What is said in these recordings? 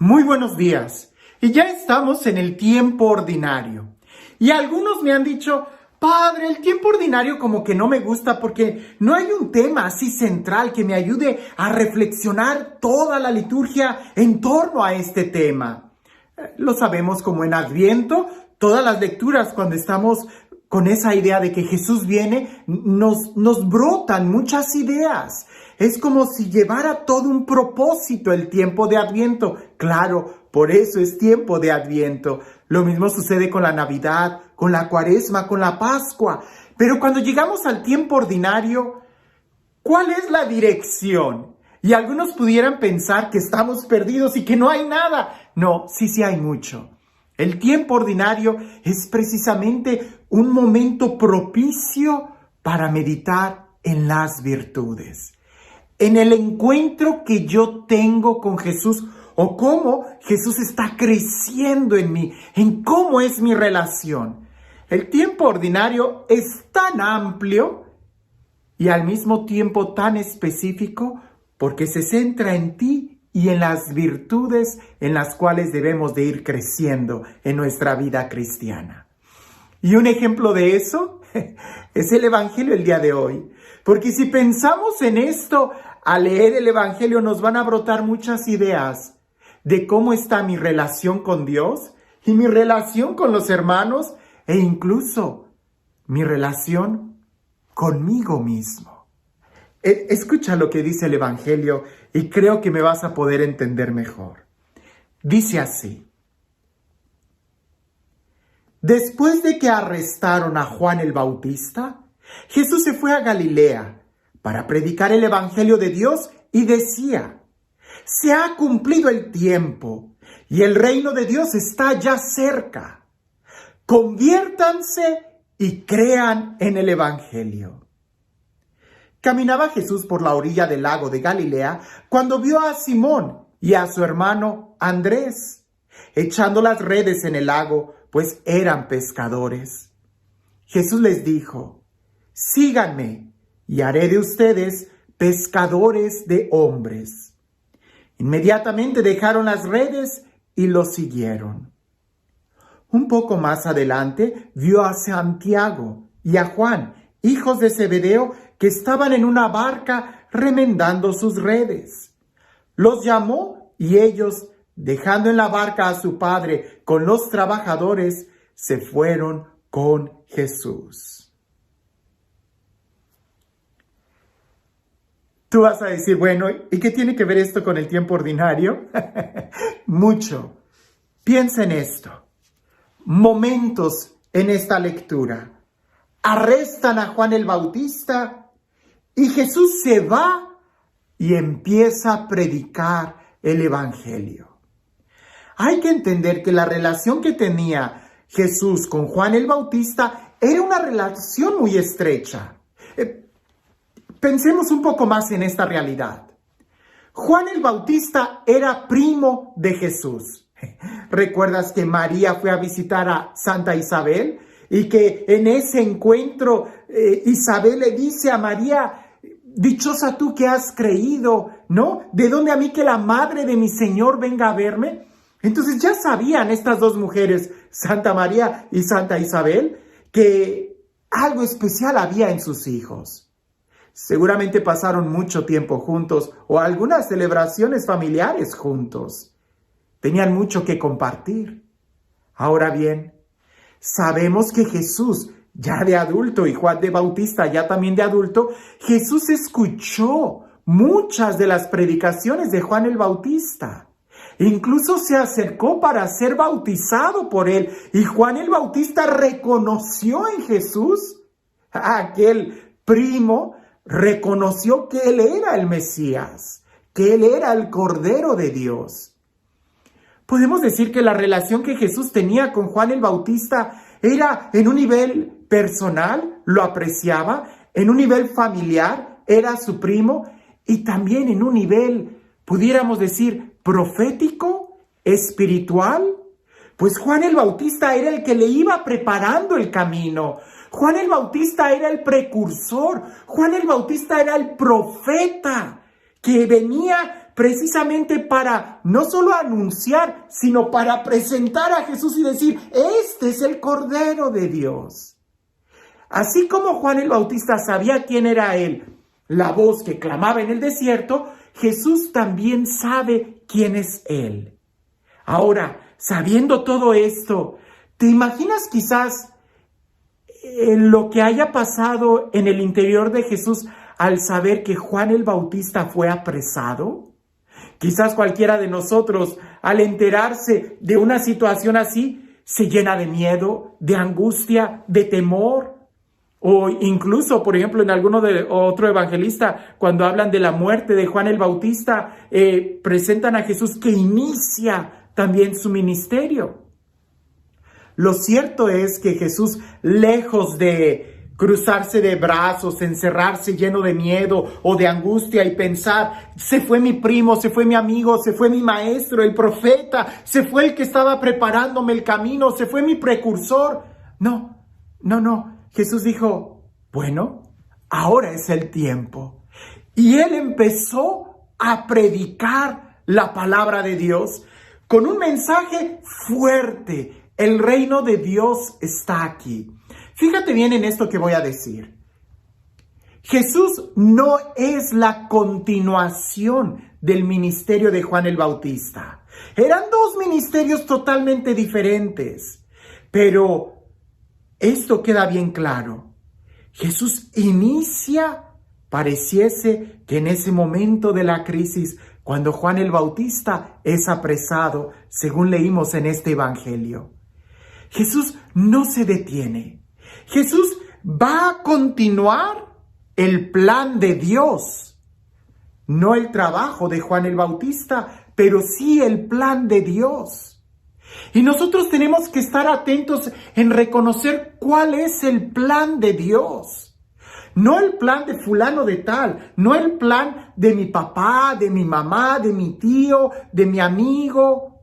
Muy buenos días. Y ya estamos en el tiempo ordinario. Y algunos me han dicho, Padre, el tiempo ordinario como que no me gusta porque no hay un tema así central que me ayude a reflexionar toda la liturgia en torno a este tema. Lo sabemos como en Adviento, todas las lecturas cuando estamos con esa idea de que Jesús viene, nos brotan muchas ideas. Es como si llevara todo un propósito el tiempo de Adviento. Claro, por eso es tiempo de Adviento. Lo mismo sucede con la Navidad, con la Cuaresma, con la Pascua. Pero cuando llegamos al tiempo ordinario, ¿cuál es la dirección? Y algunos pudieran pensar que estamos perdidos y que no hay nada. No, sí hay mucho. El tiempo ordinario es precisamente un momento propicio para meditar en las virtudes, en el encuentro que yo tengo con Jesús o cómo Jesús está creciendo en mí, en cómo es mi relación. El tiempo ordinario es tan amplio y al mismo tiempo tan específico porque se centra en ti y en las virtudes en las cuales debemos de ir creciendo en nuestra vida cristiana. Y un ejemplo de eso es el Evangelio el día de hoy. Porque si pensamos en esto, al leer el Evangelio nos van a brotar muchas ideas de cómo está mi relación con Dios y mi relación con los hermanos e incluso mi relación conmigo mismo. Escucha lo que dice el Evangelio y creo que me vas a poder entender mejor. Dice así: después de que arrestaron a Juan el Bautista, Jesús se fue a Galilea para predicar el Evangelio de Dios y decía: se ha cumplido el tiempo y el reino de Dios está ya cerca. Conviértanse y crean en el Evangelio. Caminaba Jesús por la orilla del lago de Galilea cuando vio a Simón y a su hermano Andrés echando las redes en el lago, pues eran pescadores. Jesús les dijo: síganme y haré de ustedes pescadores de hombres. Inmediatamente dejaron las redes y lo siguieron. Un poco más adelante vio a Santiago y a Juan, hijos de Zebedeo, que estaban en una barca remendando sus redes. Los llamó y ellos, dejando en la barca a su padre con los trabajadores, se fueron con Jesús. Tú vas a decir, bueno, ¿y qué tiene que ver esto con el tiempo ordinario? Mucho. Piensa en esto. Momentos en esta lectura. Arrestan a Juan el Bautista y Jesús se va y empieza a predicar el Evangelio. Hay que entender que la relación que tenía Jesús con Juan el Bautista era una relación muy estrecha. Pensemos un poco más en esta realidad. Juan el Bautista era primo de Jesús. ¿Recuerdas que María fue a visitar a Santa Isabel? Y que en ese encuentro Isabel le dice a María: dichosa tú que has creído, ¿no? ¿De dónde a mí que la madre de mi Señor venga a verme? Entonces ya sabían estas dos mujeres, Santa María y Santa Isabel, que algo especial había en sus hijos. Seguramente pasaron mucho tiempo juntos o algunas celebraciones familiares juntos. Tenían mucho que compartir. Ahora bien, sabemos que Jesús, ya de adulto, y Juan de Bautista, ya también de adulto, Jesús escuchó muchas de las predicaciones de Juan el Bautista. Incluso se acercó para ser bautizado por él. Y Juan el Bautista reconoció en Jesús, aquel primo, reconoció que él era el Mesías, que él era el Cordero de Dios. Podemos decir que la relación que Jesús tenía con Juan el Bautista era en un nivel personal, lo apreciaba, en un nivel familiar, era su primo, y también en un nivel, pudiéramos decir, profético, espiritual. Pues Juan el Bautista era el que le iba preparando el camino. Juan el Bautista era el precursor. Juan el Bautista era el profeta que venía precisamente para no solo anunciar, sino para presentar a Jesús y decir, este es el Cordero de Dios. Así como Juan el Bautista sabía quién era él, la voz que clamaba en el desierto, Jesús también sabe quién es él. Ahora, sabiendo todo esto, ¿te imaginas quizás lo que haya pasado en el interior de Jesús al saber que Juan el Bautista fue apresado? Quizás cualquiera de nosotros, al enterarse de una situación así, se llena de miedo, de angustia, de temor. O incluso, por ejemplo, en otro evangelista, cuando hablan de la muerte de Juan el Bautista, presentan a Jesús que inicia también su ministerio. Lo cierto es que Jesús, lejos de cruzarse de brazos, encerrarse lleno de miedo o de angustia y pensar, se fue mi primo, se fue mi amigo, se fue mi maestro, el profeta, se fue el que estaba preparándome el camino, se fue mi precursor. No. Jesús dijo, bueno, ahora es el tiempo. Y él empezó a predicar la palabra de Dios con un mensaje fuerte. El reino de Dios está aquí. Fíjate bien en esto que voy a decir. Jesús no es la continuación del ministerio de Juan el Bautista. Eran dos ministerios totalmente diferentes, pero esto queda bien claro. Jesús inicia, pareciese que en ese momento de la crisis, cuando Juan el Bautista es apresado, según leímos en este evangelio. Jesús no se detiene. Jesús va a continuar el plan de Dios. No el trabajo de Juan el Bautista, pero sí el plan de Dios. Y nosotros tenemos que estar atentos en reconocer cuál es el plan de Dios. No el plan de fulano de tal, no el plan de mi papá, de mi mamá, de mi tío, de mi amigo,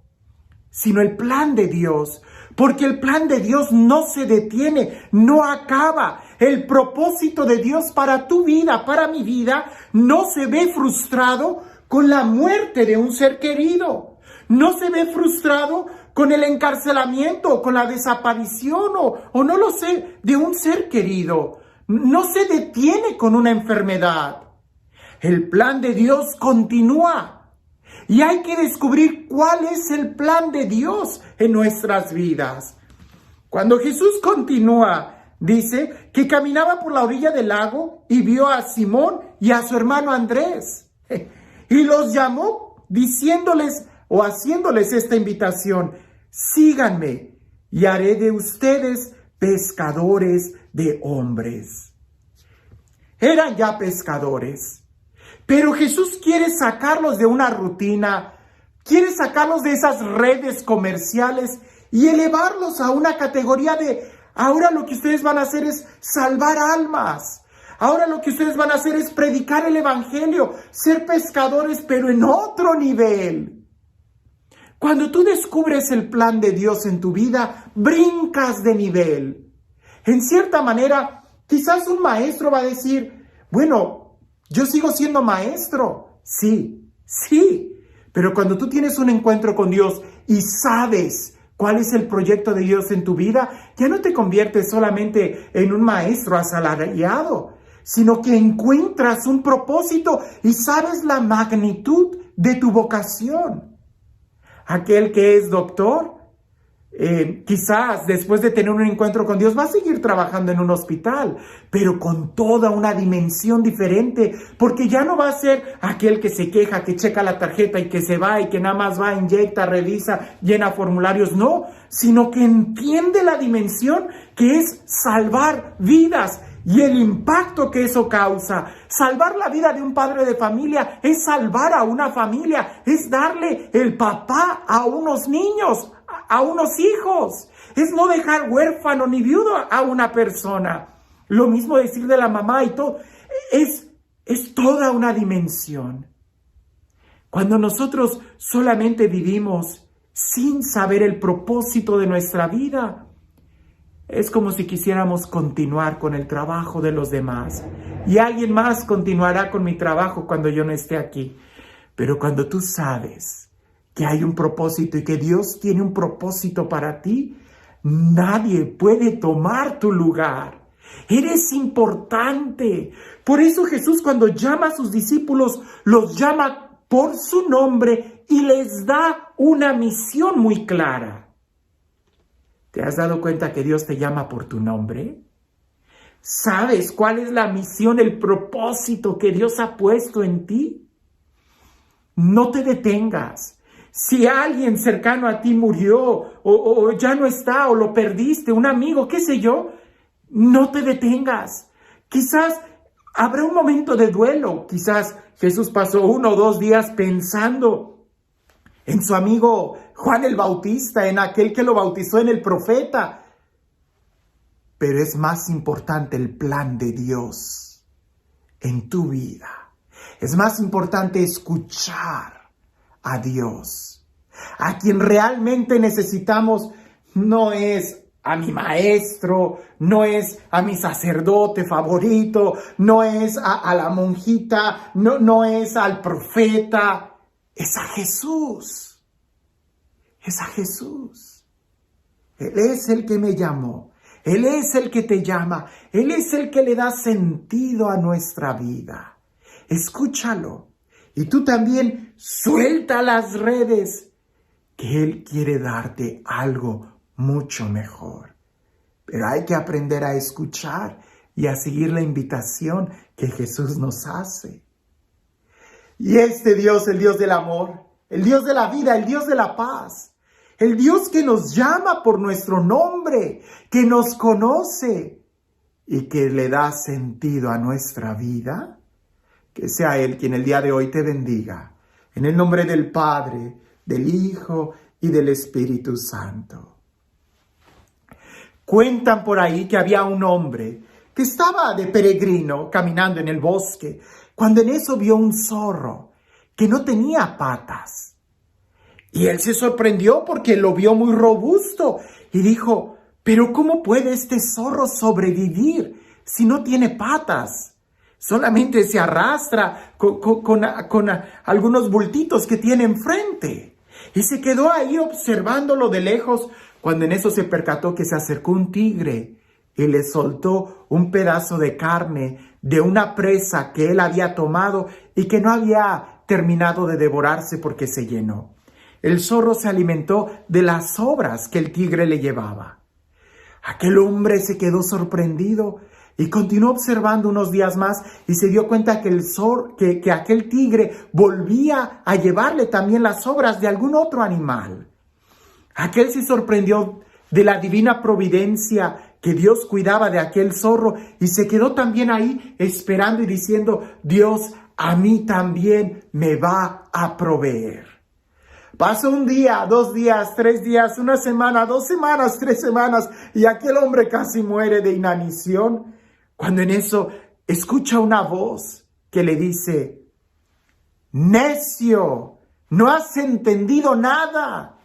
sino el plan de Dios. Porque el plan de Dios no se detiene, no acaba. El propósito de Dios para tu vida, para mi vida, no se ve frustrado con la muerte de un ser querido. No se ve frustrado con el encarcelamiento, con la desaparición o no lo sé, de un ser querido. No se detiene con una enfermedad. El plan de Dios continúa. Y hay que descubrir cuál es el plan de Dios en nuestras vidas. Cuando Jesús continúa, dice que caminaba por la orilla del lago y vio a Simón y a su hermano Andrés. Y los llamó diciéndoles o haciéndoles esta invitación: síganme y haré de ustedes pescadores de hombres. Eran ya pescadores. Pero Jesús quiere sacarlos de una rutina, quiere sacarlos de esas redes comerciales y elevarlos a una categoría de, ahora lo que ustedes van a hacer es salvar almas. Ahora lo que ustedes van a hacer es predicar el evangelio, ser pescadores, pero en otro nivel. Cuando tú descubres el plan de Dios en tu vida, brincas de nivel. En cierta manera, quizás un maestro va a decir, bueno, yo sigo siendo maestro. Sí, pero cuando tú tienes un encuentro con Dios y sabes cuál es el proyecto de Dios en tu vida, ya no te conviertes solamente en un maestro asalariado, sino que encuentras un propósito y sabes la magnitud de tu vocación. Aquel que es doctor, quizás después de tener un encuentro con Dios va a seguir trabajando en un hospital, pero con toda una dimensión diferente, porque ya no va a ser aquel que se queja, que checa la tarjeta y que se va y que nada más va, inyecta, revisa, llena formularios, no, sino que entiende la dimensión que es salvar vidas y el impacto que eso causa. Salvar la vida de un padre de familia es salvar a una familia, es darle el papá a unos niños, a unos hijos, es no dejar huérfano ni viudo a una persona. Lo mismo decir de la mamá y todo, es toda una dimensión. Cuando nosotros solamente vivimos sin saber el propósito de nuestra vida, es como si quisiéramos continuar con el trabajo de los demás y alguien más continuará con mi trabajo cuando yo no esté aquí. Pero cuando tú sabes que hay un propósito y que Dios tiene un propósito para ti, nadie puede tomar tu lugar. Eres importante. Por eso Jesús, cuando llama a sus discípulos, los llama por su nombre y les da una misión muy clara. ¿Te has dado cuenta que Dios te llama por tu nombre? ¿Sabes cuál es la misión, el propósito que Dios ha puesto en ti? No te detengas. Si alguien cercano a ti murió o ya no está o lo perdiste, un amigo, qué sé yo, no te detengas. Quizás habrá un momento de duelo. Quizás Jesús pasó 1 o 2 días pensando en su amigo Juan el Bautista, en aquel que lo bautizó, en el profeta. Pero es más importante el plan de Dios en tu vida. Es más importante escuchar a Dios. A quien realmente necesitamos no es a mi maestro, no es a mi sacerdote favorito, no es a la monjita, no es al profeta, es a Jesús. Es a Jesús. Él es el que me llamó. Él es el que te llama. Él es el que le da sentido a nuestra vida. Escúchalo. Y tú también suelta las redes, que Él quiere darte algo mucho mejor. Pero hay que aprender a escuchar y a seguir la invitación que Jesús nos hace. Y este Dios, el Dios del amor, el Dios de la vida, el Dios de la paz, el Dios que nos llama por nuestro nombre, que nos conoce y que le da sentido a nuestra vida, que sea Él quien el día de hoy te bendiga. En el nombre del Padre, del Hijo y del Espíritu Santo. Cuentan por ahí que había un hombre que estaba de peregrino caminando en el bosque, cuando en eso vio un zorro que no tenía patas. Y él se sorprendió porque lo vio muy robusto y dijo, ¿pero cómo puede este zorro sobrevivir si no tiene patas? Solamente se arrastra con algunos bultitos que tiene enfrente. Y se quedó ahí observándolo de lejos, cuando en eso se percató que se acercó un tigre y le soltó un pedazo de carne de una presa que él había tomado y que no había terminado de devorarse porque se llenó. El zorro se alimentó de las sobras que el tigre le llevaba. Aquel hombre se quedó sorprendido y continuó observando unos días más y se dio cuenta que aquel tigre volvía a llevarle también las sobras de algún otro animal. Aquel se sorprendió de la divina providencia que Dios cuidaba de aquel zorro y se quedó también ahí esperando y diciendo, Dios a mí también me va a proveer. Pasó 1 día, 2 días, 3 días, 1 semana, 2 semanas, 3 semanas y aquel hombre casi muere de inanición, cuando en eso escucha una voz que le dice, necio, no has entendido nada.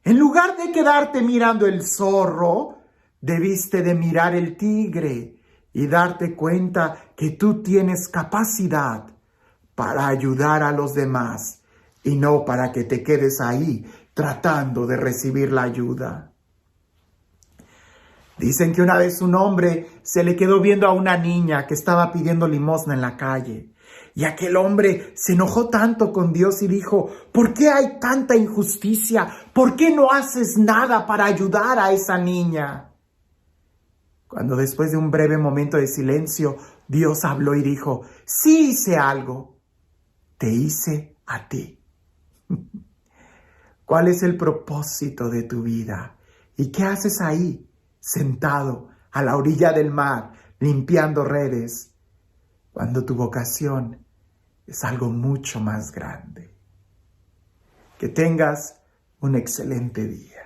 En lugar de quedarte mirando el zorro, debiste de mirar el tigre y darte cuenta que tú tienes capacidad para ayudar a los demás y no para que te quedes ahí tratando de recibir la ayuda. Dicen que una vez un hombre se le quedó viendo a una niña que estaba pidiendo limosna en la calle. Y aquel hombre se enojó tanto con Dios y dijo, ¿por qué hay tanta injusticia? ¿Por qué no haces nada para ayudar a esa niña? Cuando después de un breve momento de silencio, Dios habló y dijo, sí hice algo, te hice a ti. ¿Cuál es el propósito de tu vida? ¿Y qué haces ahí, sentado a la orilla del mar, limpiando redes, cuando tu vocación es algo mucho más grande? Que tengas un excelente día.